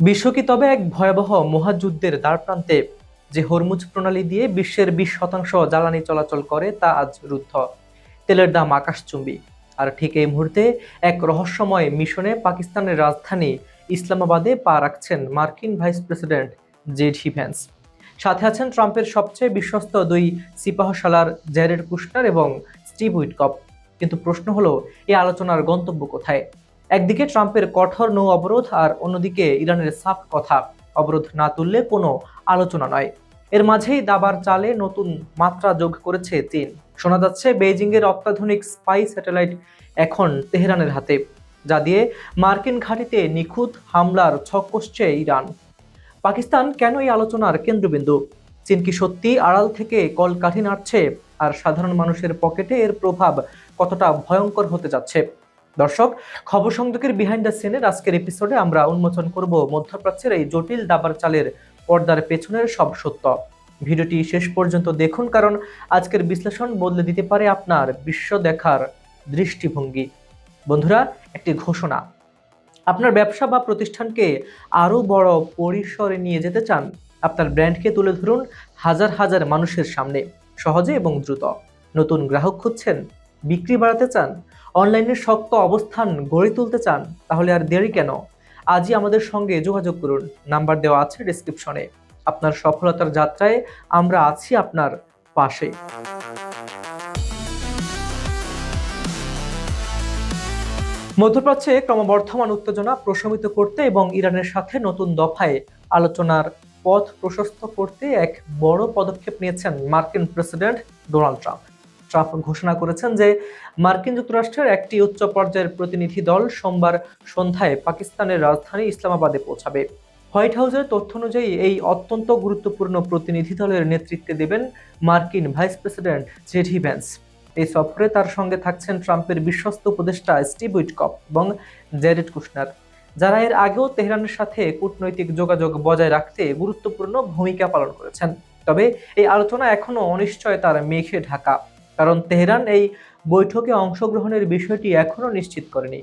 বিশ্ব কি তবে এক ভয়াবহ মহাযুদ্ধের দ্বারপ্রান্তে? যে হরমুজ প্রণালী দিয়ে বিশ্বের 20% জ্বালানি চলাচল করে তা আজ রুদ্ধ। তেলের দাম আকাশচুম্বী। আর ঠিক এই মুহূর্তে এক রহস্যময় মিশনে পাকিস্তানের রাজধানী ইসলামাবাদে পা রাখছেন মার্কিন ভাইস প্রেসিডেন্ট জেডি ভ্যান্স। সাথে আছেন ট্রাম্পের সবচেয়ে বিশ্বস্ত দুই সিপাহসালার জ্যারেড কুশনার এবং স্টিভ উইটকফ। কিন্তু প্রশ্ন হলো, এই আলোচনার গন্তব্য কোথায়? একদিকে ট্রাম্পের কঠোর নৌ অবরোধ, আর অন্যদিকে ইরানের সাফ কথা, অবরোধ না তুললে কোনো আলোচনা নয়। এর মাঝেই দাবার চালে নতুন মাত্রা যোগ করেছে চীন। শোনা যাচ্ছে বেইজিং এর অত্যাধুনিক স্পাই স্যাটেলাইট এখন তেহরানের হাতে, যা দিয়ে মার্কিন ঘাঁটিতে নিখুঁত হামলার ছক কষছে ইরান। পাকিস্তান কেন এই আলোচনার কেন্দ্রবিন্দু? চীন কি সত্যি আড়াল থেকে কলকাঠি নাড়ছে? আর সাধারণ মানুষের পকেটে এর প্রভাব কতটা ভয়ঙ্কর হতে যাচ্ছে? দর্শক, খবর সংযোগের বিহাইন্ড দ্য সিনের আজকের এপিসোডে আমরা উন্মোচন করব মধ্যপ্রাচ্যের এই জটিল দাবার চালের পর্দার পেছনের সব সত্য। ভিডিওটি শেষ পর্যন্ত দেখুন, কারণ আজকের বিশ্লেষণ বদলে দিতে পারে আপনার বিশ্ব দেখার দৃষ্টিভঙ্গি। বন্ধুরা, একটি ঘোষণা: আপনার ব্যবসা বা প্রতিষ্ঠানকে আরো বড় পরিসরে নিয়ে যেতে চান? আপনার ব্র্যান্ডকে তুলে ধরুন হাজার হাজার মানুষের সামনে, সহজে এবং দ্রুত। নতুন গ্রাহক খুঁজছেন? বিক্রি বাড়াতে চান? অনলাইনে শক্ত অবস্থান গড়ে তুলতে চান? তাহলে আর দেরি কেন? আজই আমাদের সঙ্গে যোগাযোগ করুন। নাম্বার দেওয়া আছে ডেসক্রিপশনে। আপনার সফলতার যাত্রায় আমরা আছি আপনার পাশে। মধ্যপ্রাচ্যে ক্রমবর্ধমান উত্তেজনা প্রশমিত করতে এবং ইরানের সাথে নতুন দফায় আলোচনার পথ প্রশস্ত করতে এক বড় পদক্ষেপ নিয়েছেন মার্কিন প্রেসিডেন্ট ডোনাল্ড ট্রাম্প। ট্রাম্প ঘোষণা করেছেন যে মার্কিন যুক্তরাষ্ট্রের একটি উচ্চ পর্যায়ের প্রতিনিধি দল সোমবার সন্ধ্যায় পাকিস্তানের রাজধানী ইসলামাবাদে পৌঁছাবে। হোয়াইট হাউসের তথ্য অনুযায়ী এই অত্যন্ত গুরুত্বপূর্ণ প্রতিনিধি দলের নেতৃত্বে দেবেন মার্কিন ভাইস প্রেসিডেন্ট জেডি ভ্যান্স। এই সফরে তার সঙ্গে থাকছেন ট্রাম্পের বিশ্বস্ত উপদেষ্টা স্টিভ উইটকফ এবং জ্যারেড কুশনার, যারা এর আগেও তেহরানের সাথে কূটনৈতিক যোগাযোগ বজায় রাখতে গুরুত্বপূর্ণ ভূমিকা পালন করেছেন। তবে এই আলোচনা এখনো অনিশ্চয়তার মেঘে ঢাকা, কারণ তেহরান এই বৈঠকে অংশগ্রহণের বিষয়টি এখনো নিশ্চিত করেনি।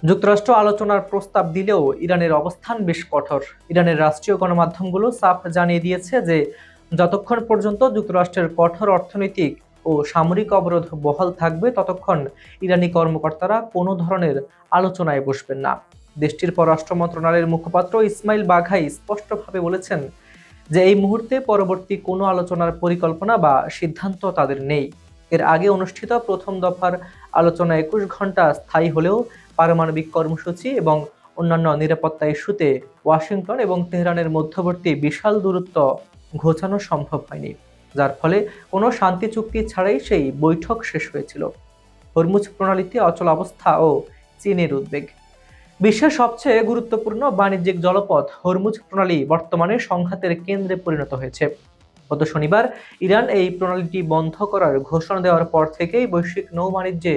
যুক্তরাষ্ট্র আলোচনার প্রস্তাব দিলেও ইরানের অবস্থান বেশ কঠোর। ইরানের রাষ্ট্রীয় গণমাধ্যমগুলো সাফ জানিয়ে দিয়েছে যে যতক্ষণ পর্যন্ত যুক্তরাষ্ট্রের কঠোর অর্থনৈতিক ও সামরিক অবরোধ বহাল থাকবে, ততক্ষণ ইরানি কর্মকর্তারা কোনো ধরনের আলোচনায় বসবেন না। দেশটির পররাষ্ট্র মন্ত্রণালয়ের মুখপাত্র ইসমাইল বাঘাই স্পষ্টভাবে বলেছেন যে এই মুহূর্তে পরবর্তী কোনো আলোচনার পরিকল্পনা বা সিদ্ধান্ত তাদের নেই। এর আগে অনুষ্ঠিত প্রথম দফার আলোচনা 21 ঘন্টা স্থায়ী হলেও পারমাণবিক কর্মসূচি এবং অন্যান্য নিরাপত্তা ইস্যুতে ওয়াশিংটন এবং তেহরানের মধ্যবর্তী বিশাল দূরত্ব ঘোচানো সম্ভব হয়নি, যার ফলে কোনো শান্তি চুক্তি ছাড়াই সেই বৈঠক শেষ হয়েছিল। হরমুজ প্রণালীতে অচল অবস্থা ও চীনের উদ্বেগ। বিশ্বের সবচেয়ে গুরুত্বপূর্ণ বাণিজ্যিক জলপথ হরমুজ প্রণালী বর্তমানে সংঘাতের কেন্দ্রে পরিণত হয়েছে। গত শনিবার ইরান এই প্রণালীটি বন্ধ করার ঘোষণা দেওয়ার পর থেকেই বৈশ্বিক নৌ বাণিজ্যে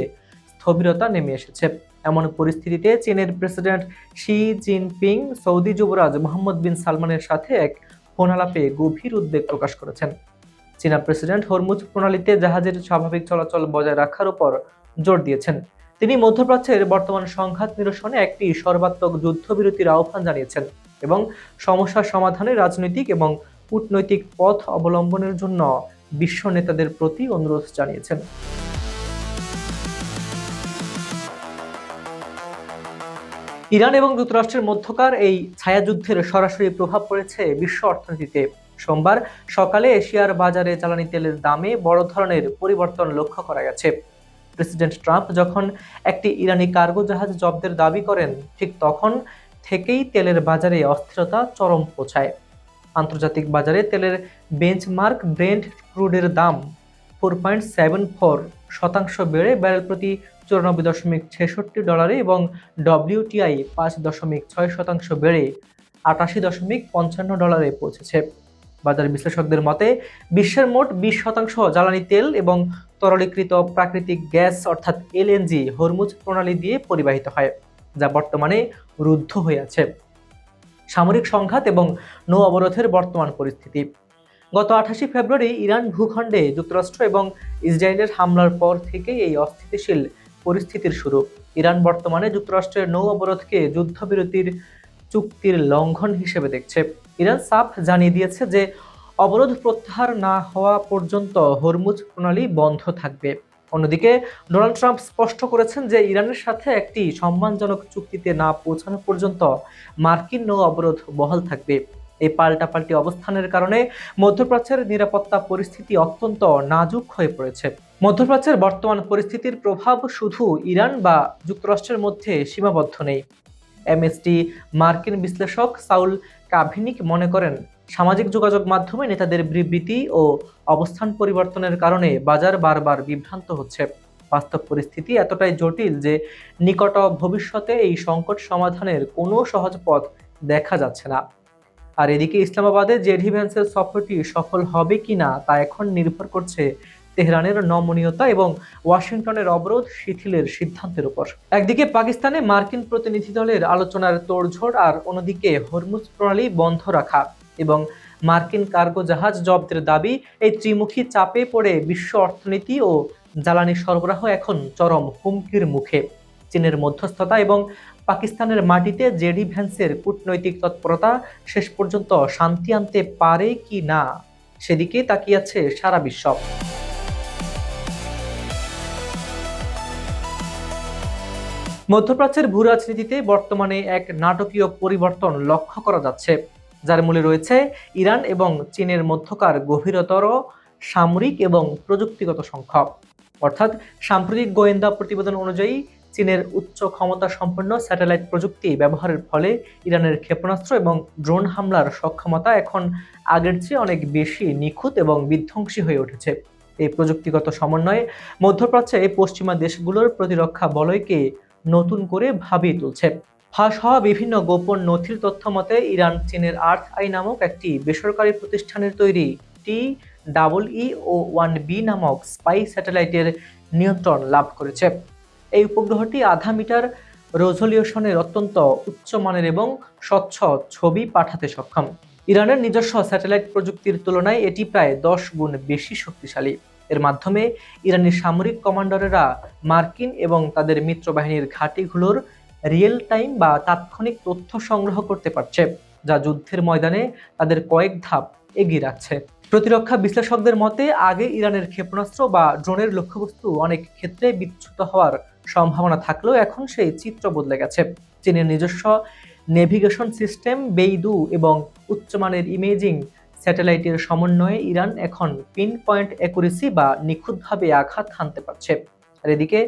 স্থবিরতা নেমে এসেছে। এমন পরিস্থিতিতে চীনের প্রেসিডেন্ট শি জিনপিং সৌদি যুবরাজ মোহাম্মদ বিন সালমানের সাথে এক ফোন আলাপে গভীর উদ্বেগ প্রকাশ করেছেন। চীনা প্রেসিডেন্ট হরমুজ প্রণালীতে জাহাজের স্বাভাবিক চলাচল বজায় রাখার উপর জোর দিয়েছেন। তিনি মধ্যপ্রাচ্যের বর্তমান সংঘাত নিরসনে একটি সর্বাত্মক যুদ্ধবিরতির আহ্বান জানিয়েছেন এবং সমস্যার সমাধানে রাজনৈতিক এবং কূটনৈতিক পথ অবলম্বনের জন্য বিশ্ব নেতাদের প্রতি অনুরোধ জানিয়েছেন। ইরান এবং যুক্তরাষ্ট্রের মধ্যকার এই ছায়াযুদ্ধের সরাসরি প্রভাব পড়েছে বিশ্ব অর্থনীতিতে। সোমবার সকালে এশিয়ার বাজারে জ্বালানি তেলের দামে বড় ধরনের পরিবর্তন লক্ষ্য করা গেছে। প্রেসিডেন্ট ট্রাম্প যখন একটি ইরানি কার্গো জাহাজ জব্দের দাবি করেন, ঠিক তখন থেকেই তেলের বাজারে অস্থিরতা চরম পৌঁছায়। আন্তর্জাতিক বাজারে তেলের বেঞ্চমার্ক ব্রেন্ট ক্রুডের দাম 4.74% বেড়ে ব্যারেল প্রতি $94.66 এবং ডব্লিউটিআই 5.6% বেড়ে $88.55 পৌঁছেছে। বাজার বিশ্লেষকদের মতে বিশ্বের মোট 20% জ্বালানি তেল এবং তরলীকৃত প্রাকৃতিক গ্যাস অর্থাৎ এলএনজি হরমুজ প্রণালী দিয়ে পরিবাহিত হয়, যা বর্তমানে রুদ্ধ হয়ে আছে। সামরিক সংঘাত এবং নৌ অবরোধের বর্তমান পরিস্থিতি। গত 28 ফেব্রুয়ারি ইরান ভূখণ্ডে যুক্তরাষ্ট্র এবং ইসরায়েলের হামলার পর থেকেই এই অস্থিতিশীল পরিস্থিতির শুরু। ইরান বর্তমানে যুক্তরাষ্ট্রের নৌ অবরোধকে যুদ্ধবিরতির চুক্তির লঙ্ঘন হিসেবে দেখছে। ইরান সাফ জানিয়ে দিয়েছে যে অবরোধ প্রত্যাহার না হওয়া পর্যন্ত হরমুজ প্রণালী বন্ধ থাকবে। অন্যদিকে ডোনাল্ড ট্রাম্প স্পষ্ট করেছেন যে ইরানের সাথে একটি সম্মানজনক চুক্তিতে না পৌঁছানো পর্যন্ত মার্কিন নৌ অবরোধ বহাল থাকবে। এই পাল্টাপাল্টি অবস্থানের কারণে মধ্যপ্রাচ্যের নিরাপত্তা পরিস্থিতি অত্যন্ত নাজুক হয়ে পড়েছে। মধ্যপ্রাচ্যের বর্তমান পরিস্থিতির প্রভাব শুধু ইরান বা যুক্তরাষ্ট্রের মধ্যে সীমাবদ্ধ নেই। এমএসটি মার্কিন বিশ্লেষক সাউল কাভিনিক মনে করেন, সামাজিক যোগাযোগ মাধ্যমে নেতাদের বিবৃতি ও অবস্থান পরিবর্তনের কারণে বাজার বারবার বিভ্রান্ত হচ্ছে। বাস্তব পরিস্থিতি এতটাই জটিল যে নিকট ভবিষ্যতে এই সংকট সমাধানের কোনো সহজ পথ দেখা যাচ্ছে না। আর এদিকে ইসলামাবাদে জেডি ভ্যান্সের সফরটি সফল হবে কিনা তা এখন নির্ভর করছে তেহরানের নমনীয়তা এবং ওয়াশিংটনের অবরোধ শিথিলের সিদ্ধান্তের উপর। একদিকে পাকিস্তানে মার্কিন প্রতিনিধি দলের আলোচনার তোড়জোড়, আর অন্যদিকে হরমুজ প্রণালী বন্ধ রাখা এবং মার্কিন কার্গো জাহাজ জব্দের দাবি, এই ত্রিমুখী চাপে পড়ে বিশ্ব অর্থনীতি ও জ্বালানি সরবরাহ এখন চরম হুমকির মুখে। চীনের মধ্যস্থতা এবং পাকিস্তানের মাটিতে জেডি ভ্যান্সের কূটনৈতিক তৎপরতা শেষ পর্যন্ত শান্তি আনতে পারে কি না, সেদিকে তাকিয়ে আছে সারা বিশ্ব। মধ্যপ্রাচ্যের ভূ রাজনীতিতে বর্তমানে এক নাটকীয় পরিবর্তন লক্ষ্য করা যাচ্ছে, যার মূলে রয়েছে ইরান এবং চীনের মধ্যকার গভীরতর সামরিক এবং প্রযুক্তিগত সংঘাত। অর্থাৎ সাম্প্রতিক গোয়েন্দা প্রতিবেদন অনুযায়ী চীনের উচ্চ ক্ষমতা সম্পন্ন স্যাটেলাইট প্রযুক্তি ব্যবহারের ফলে ইরানের ক্ষেপণাস্ত্র এবং ড্রোন হামলার সক্ষমতা এখন আগের চেয়ে অনেক বেশি নিখুঁত এবং বিধ্বংসী হয়ে উঠেছে। এই প্রযুক্তিগত সমন্বয়ে মধ্যপ্রাচ্যে পশ্চিমা দেশগুলোর প্রতিরক্ষা বলয়কে নতুন করে ভাবিয়ে তুলছে। ফাঁস হওয়া বিভিন্ন গোপন নথির তথ্য মতে ইরান চীনের আর্থ আই নামক একটি বেসরকারি প্রতিষ্ঠানের তৈরি TEE-01B নামক স্পাই স্যাটেলাইটের নিয়ন্ত্রণ লাভ করেছে। এই উপগ্রহটি 0.5 মিটার রেজোলিউশনের অত্যন্ত উচ্চমানের এবং স্বচ্ছ ছবি পাঠাতে সক্ষম। ইরানের নিজস্ব স্যাটেলাইট প্রযুক্তির তুলনায় এটি প্রায় 10 গুণ বেশি শক্তিশালী। এর মাধ্যমে ইরানি সামরিক কমান্ডারেরা মার্কিন এবং তাদের মিত্রবাহিনীর ঘাঁটিগুলোর রিয়েল টাইম বা তাৎক্ষণিক তথ্য সংগ্রহ করতে পারছে, যা যুদ্ধের ময়দানে তাদের কয়েক ধাপ এগিয়ে রাখছে। প্রতিরক্ষা বিশ্লেষকদের মতে আগে ইরানের ক্ষেপণাস্ত্র বা ড্রোনের লক্ষ্যবস্তু অনেক ক্ষেত্রে বিচ্যুত হওয়ার সম্ভাবনা থাকলেও এখন সেই চিত্র বদলে গেছে। চীনের নিজস্ব নেভিগেশন সিস্টেম বেইদু এবং উচ্চমানের ইমেজিং স্যাটেলাইটের সমন্বয়ে ইরান এখন পিন পয়েন্ট অ্যাকুরেসি বা নিখুঁতভাবে আঘাত হানতে পারছে। আর এদিকে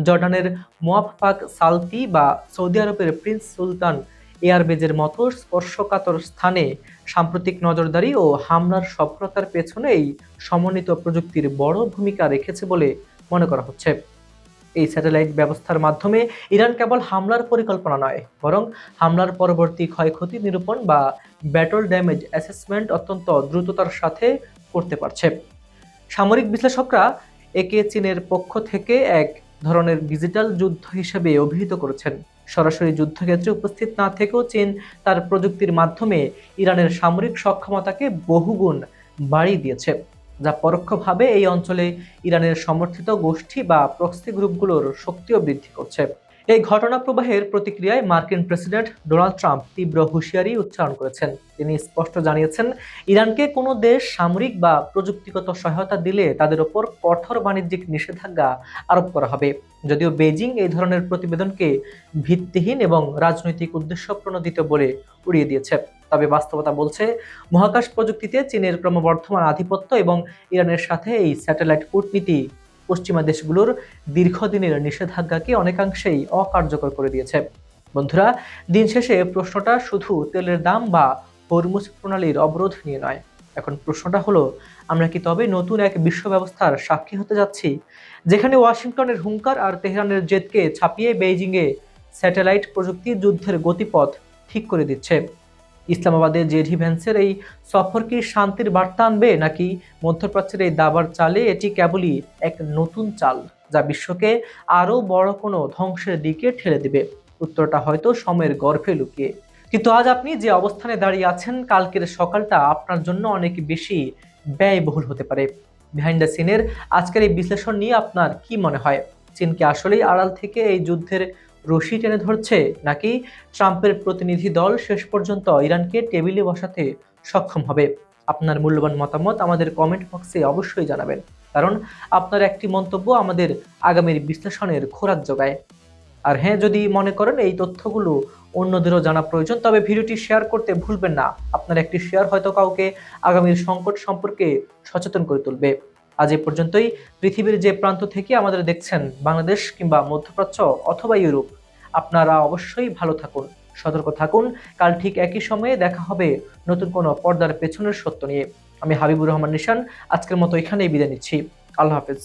জর্ডানের মুওয়াফফাক সালতি বা সৌদি আরবের প্রিন্স সুলতান এয়ারবেজের মতো স্পর্শকাতর স্থানে সাম্প্রতিক নজরদারি ও হামলার সফলতার পেছনে এই সমন্বিত প্রযুক্তির বড় ভূমিকা রেখেছে বলে মনে করা হচ্ছে। এই স্যাটেলাইট ব্যবস্থার মাধ্যমে ইরান কেবল হামলার পরিকল্পনা নয়, বরং হামলার পরবর্তী ক্ষয়ক্ষতি নিরূপণ বা ব্যাটল ড্যামেজ অ্যাসেসমেন্ট অত্যন্ত দ্রুততার সাথে করতে পারছে। সামরিক বিশ্লেষকরা একে চীনের পক্ষ থেকে এক ধরনের ডিজিটাল যুদ্ধ হিসেবে অভিহিত করেছেন। সরাসরি যুদ্ধক্ষেত্রে উপস্থিত না থেকেও চীন তার প্রযুক্তির মাধ্যমে ইরানের সামরিক সক্ষমতাকে বহুগুণ বাড়িয়ে দিয়েছে, যা পরোক্ষভাবে এই অঞ্চলে ইরানের সমর্থিত গোষ্ঠী বা প্রক্সি গ্রুপগুলোর শক্তিও বৃদ্ধি করছে। এই ঘটনা প্রবাহের প্রতিক্রিয়ায় মার্কিন প্রেসিডেন্ট ডোনাল্ড ট্রাম্প তীব্র হুঁশিয়ারি উচ্চারণ করেছেন। তিনি স্পষ্ট জানিয়েছেন, ইরানকে কোনো দেশ সামরিক বা প্রযুক্তিগত সহায়তা দিলে তাদের ওপর কঠোর বাণিজ্যিক নিষেধাজ্ঞা আরোপ করা হবে। যদিও বেইজিং এই ধরনের প্রতিবেদনকে ভিত্তিহীন এবং রাজনৈতিক উদ্দেশ্যপ্রণোদিত বলে উড়িয়ে দিয়েছে, তবে বাস্তবতা বলছে মহাকাশ প্রযুক্তিতে চীনের ক্রমবর্ধমান আধিপত্য এবং ইরানের সাথে এই স্যাটেলাইট কূটনীতি পশ্চিমা দেশগুলোর দীর্ঘদিনের নিষেধাজ্ঞাকে অনেকাংশেই অকার্যকর করে দিয়েছে। বন্ধুরা, দিন শেষে প্রশ্নটা শুধু তেলের দাম বা হরমুজ প্রণালীর অবরোধ নিয়ে নয়। এখন প্রশ্নটা হলো, আমরা কি তবে নতুন এক বিশ্ব ব্যবস্থার সাক্ষী হতে যাচ্ছি, যেখানে ওয়াশিংটনের হুঙ্কার আর তেহরানের জেদকে ছাপিয়ে বেইজিংয়ে স্যাটেলাইট প্রযুক্তির যুদ্ধের গতিপথ ঠিক করে দিচ্ছে? ইসলামাবাদে জেডি ভ্যান্সের এই সফর কি শান্তির বার্তা আনবে, নাকি মধ্যপ্রাচ্যের এই দাবার চালে এটি কেবলই এক নতুন চাল যা বিশ্বকে আরো বড় কোনো ধ্বংসের দিকে ঠেলে দেবে? উত্তরটা হয়তো সময়ের গর্ভে লুকিয়ে। কিন্তু আজ আপনি যে অবস্থানে দাঁড়িয়ে আছেন, কালকের সকালটা আপনার জন্য অনেক বেশি ব্যয়বহুল হতে পারে। বিহাইন্ড দ্য সিনের আজকের এই বিশ্লেষণ নিয়ে আপনার কি মনে হয়? চীন কি আসলেই আড়াল থেকে এই যুদ্ধের রশি টেনে ধরছে, নাকি ট্রাম্পের প্রতিনিধি দল শেষ পর্যন্ত ইরানকে টেবিলে বসাতে সক্ষম হবে? আপনার মূল্যবান মতামত আমাদের কমেন্ট বক্সে অবশ্যই জানাবেন, কারণ আপনার একটি মন্তব্য আমাদের আগামীর বিশ্লেষণের খোরাক যোগায়। আর হ্যাঁ, যদি মনে করেন এই তথ্যগুলো অন্যদেরও জানা প্রয়োজন, তবে ভিডিওটি শেয়ার করতে ভুলবেন না। আপনার একটি শেয়ার হয়তো কাউকে আগামীর সংকট সম্পর্কে সচেতন করে তুলবে। আজ এ পর্যন্তই। পৃথিবীর যে প্রান্ত থেকে আমাদের দেখছেন, বাংলাদেশ কিংবা মধ্যপ্রাচ্য অথবা ইউরোপ, আপনারা অবশ্যই ভালো থাকুন, সতর্ক থাকুন। কাল ঠিক একই সময়ে দেখা হবে নতুন কোনো পর্দার পেছনের সত্য নিয়ে। আমি হাবিবুর রহমান নিশান আজকের মতো এখানেই বিদায় নিচ্ছি। আল্লাহ হাফেজ।